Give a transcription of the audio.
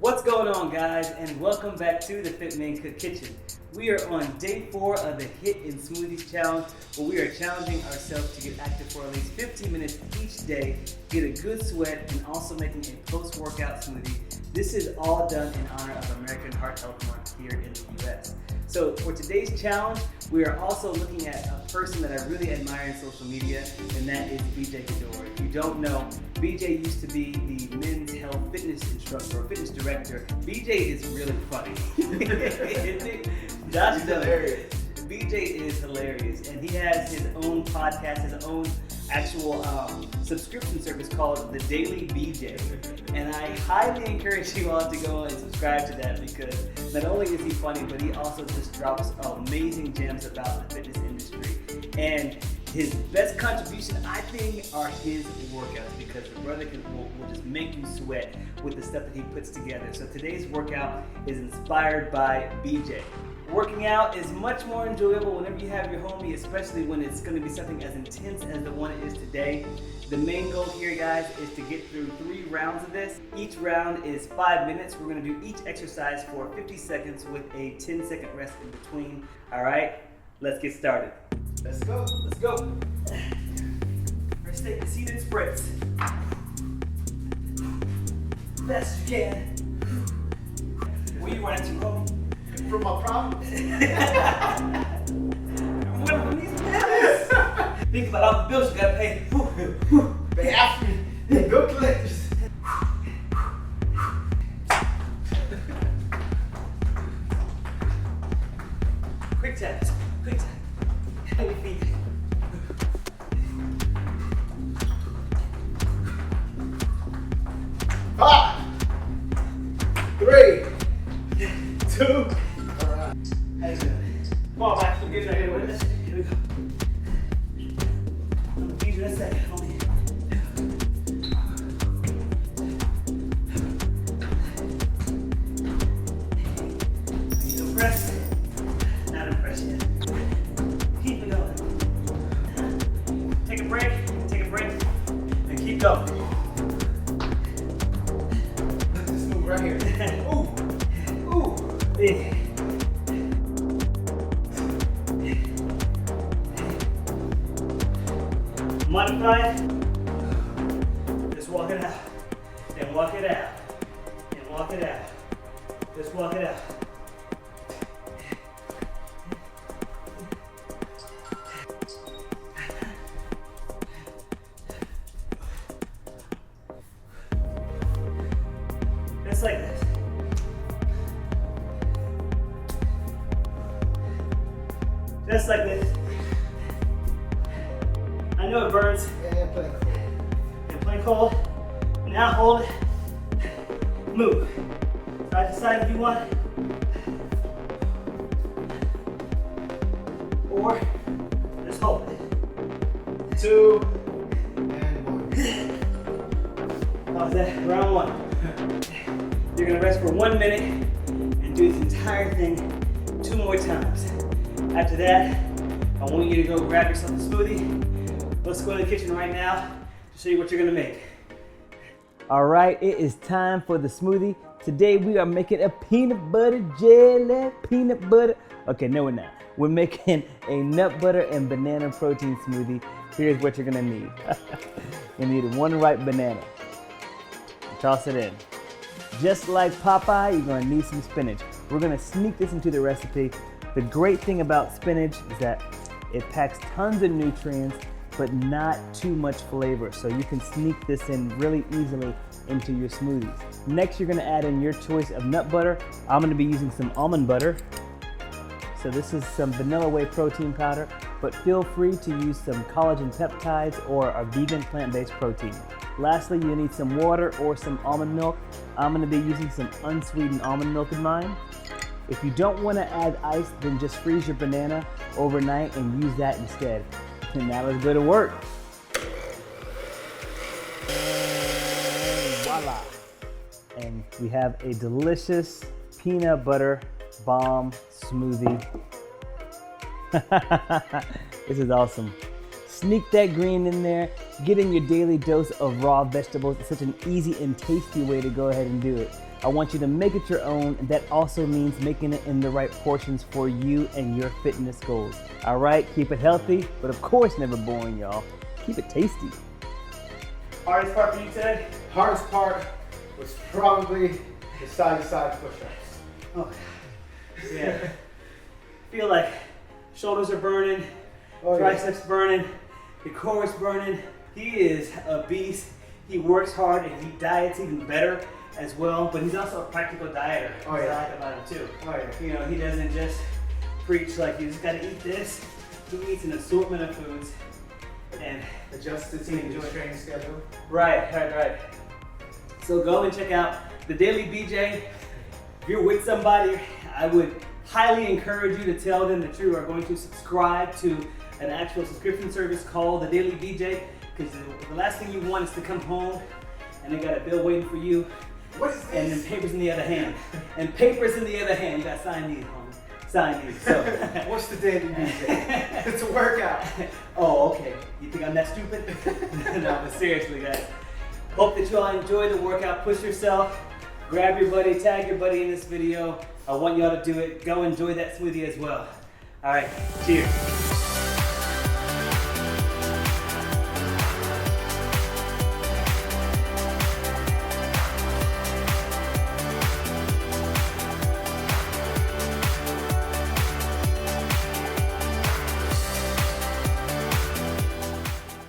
What's going on, guys, and welcome back to the FitMenCook kitchen. We are on day 4 of the HIIT and Smoothies challenge, where we are challenging ourselves to get active for at least 15 minutes each day, get a good sweat, and also making a post-workout smoothie. This is all done in honor of American Heart Health Month here in the US. So for today's challenge, we are also looking at a person that I really admire in social media, and that is Gaddour. If you don't know, BJ used to be the men's health fitness instructor or fitness director. BJ is really funny. Josh is hilarious. BJ is hilarious, and he has his own podcast, his own actual subscription service called The Daily BJ. And I highly encourage you all to go and subscribe to that, because not only is he funny, but he also just drops amazing gems about the fitness industry. And his best contribution, I think, are his workouts, because the brother will just make you sweat with the stuff that he puts together. So today's workout is inspired by BJ. Working out is much more enjoyable whenever you have your homie, especially when it's going to be something as intense as the one it is today. The main goal here, guys, is to get through 3 rounds of this. Each round is 5 minutes. We're going to do each exercise for 50 seconds with a 10-second rest in between. All right, let's get started. Let's go. Let's go. First, take the seated sprints. Best you can. Where you running to, homie? From my problems. Think about all the bills you gotta pay. They ask me, bill collectors. Quick taps, quick taps. Heavy feet. Five, 3, 2. Come on, Max, we'll get you right here with us. Here we go. I'm gonna feed you in a second, homie. Are you impressed? Not impressed yet. Keep it going. Take a break, and keep going. Let's move right here. Ooh, ooh. Yeah. Modify it. Just walk it out. And walk it out. And walk it out. Just walk it out. Just like this. Just like this. I know it burns. Yeah, play cool. And play cold. Now hold it. Move. Side to side if you want. Or just hold it. 2 and 1. That was that. Round 1. You're gonna rest for 1 minute and do this entire thing 2 more times. After that, I want you to go grab yourself a smoothie. Let's go in the kitchen right now to show you what you're gonna make. All right, it is time for the smoothie. Today we are making a peanut butter jelly, peanut butter. Okay, no, we're not. We're making a nut butter and banana protein smoothie. Here's what you're gonna need. You need 1 ripe banana. Toss it in. Just like Popeye, you're gonna need some spinach. We're gonna sneak this into the recipe. The great thing about spinach is that it packs tons of nutrients, but not too much flavor. So you can sneak this in really easily into your smoothies. Next, you're gonna add in your choice of nut butter. I'm gonna be using some almond butter. So this is some vanilla whey protein powder, but feel free to use some collagen peptides or a vegan plant-based protein. Lastly, you need some water or some almond milk. I'm gonna be using some unsweetened almond milk in mine. If you don't wanna add ice, then just freeze your banana overnight and use that instead. And now let's go to work. And voila. And we have a delicious peanut butter bomb smoothie. This is awesome. Sneak that green in there, get in your daily dose of raw vegetables. It's such an easy and tasty way to go ahead and do it. I want you to make it your own, and that also means making it in the right portions for you and your fitness goals. All right, keep it healthy, but of course never boring, y'all. Keep it tasty. Hardest part for you today? Hardest part was probably the side-to-side push-ups. Oh, yeah. Feel like shoulders are burning, triceps burning, the core is burning. He is a beast. He works hard and he diets even better as well, but he's also a practical dieter. Oh, yeah. I like about him too. Oh, yeah. You know, he doesn't just preach like you just gotta eat this. He eats an assortment of foods and Adjust it to your training schedule. Right. So go and check out the Daily BJ. If you're with somebody, I would highly encourage you to tell them that you are going to subscribe to an actual subscription service called the Daily BJ, because the last thing you want is to come home and they got a bill waiting for you. What is this? And then papers in the other hand. And papers in the other hand. You got to sign these, homie. Sign these. So. What's the Daily BJ? It's a workout. Oh, okay. You think I'm that stupid? No, but seriously, guys. Hope that you all enjoy the workout. Push yourself. Grab your buddy. Tag your buddy in this video. I want y'all to do it. Go enjoy that smoothie as well. All right. Cheers.